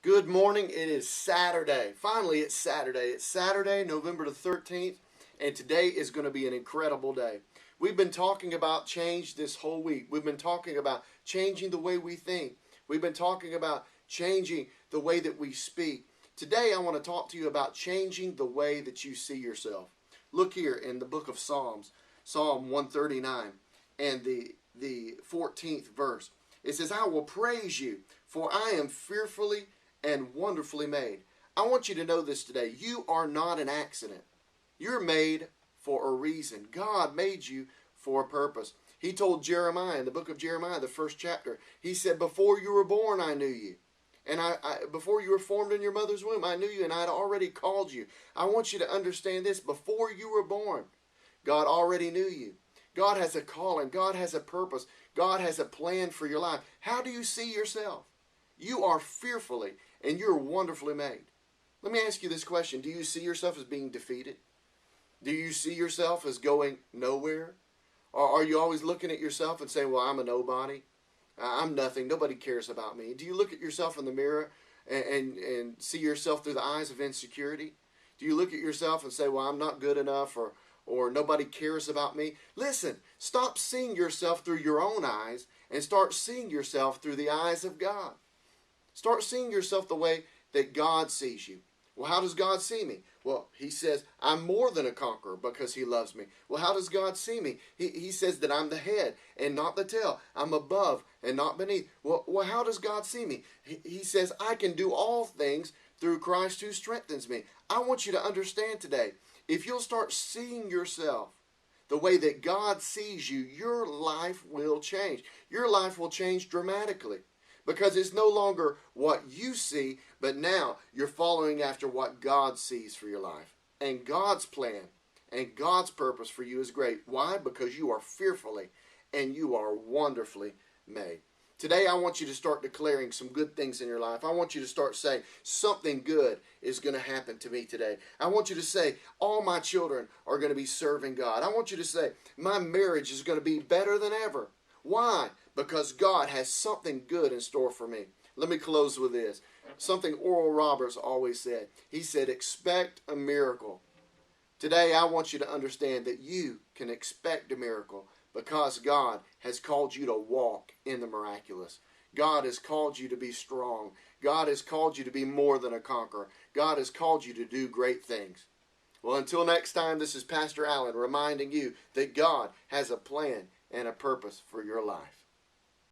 Good morning. It is Saturday. Finally, it's Saturday. It's Saturday, November the 13th, and today is going to be an incredible day. We've been talking about change this whole week. We've been talking about changing the way we think. We've been talking about changing the way that we speak. Today, I want to talk to you about changing the way that you see yourself. Look here in the book of Psalms, Psalm 139, and the 14th verse. It says, I will praise you, for I am fearfully and wonderfully made. I want you to know this today. You are not an accident. You're made for a reason. God made you for a purpose. He told Jeremiah in the book of Jeremiah, the first chapter, he said, before you were born, I knew you. And before you were formed in your mother's womb, I knew you, and I had already called you. I want you to understand this. Before you were born, God already knew you. God has a calling. God has a purpose. God has a plan for your life. How do you see yourself? You are fearfully and you're wonderfully made. Let me ask you this question. Do you see yourself as being defeated? Do you see yourself as going nowhere? Or are you always looking at yourself and saying, well, I'm a nobody. I'm nothing. Nobody cares about me. Do you look at yourself in the mirror and see yourself through the eyes of insecurity? Do you look at yourself and say, well, I'm not good enough, or nobody cares about me? Listen, stop seeing yourself through your own eyes and start seeing yourself through the eyes of God. Start seeing yourself the way that God sees you. Well, how does God see me? Well, he says, I'm more than a conqueror because he loves me. Well, how does God see me? He says that I'm the head and not the tail. I'm above and not beneath. Well, how does God see me? He says, I can do all things through Christ who strengthens me. I want you to understand today, if you'll start seeing yourself the way that God sees you, your life will change. Your life will change dramatically. Because it's no longer what you see, but now you're following after what God sees for your life. And God's plan and God's purpose for you is great. Why? Because you are fearfully and you are wonderfully made. Today I want you to start declaring some good things in your life. I want you to start saying something good is going to happen to me today. I want you to say all my children are going to be serving God. I want you to say my marriage is going to be better than ever. Why? Because God has something good in store for me. Let me close with this. Something Oral Roberts always said. He said, expect a miracle. Today I want you to understand that you can expect a miracle because God has called you to walk in the miraculous. God has called you to be strong. God has called you to be more than a conqueror. God has called you to do great things. Well, until next time, this is Pastor Allen reminding you that God has a plan and a purpose for your life.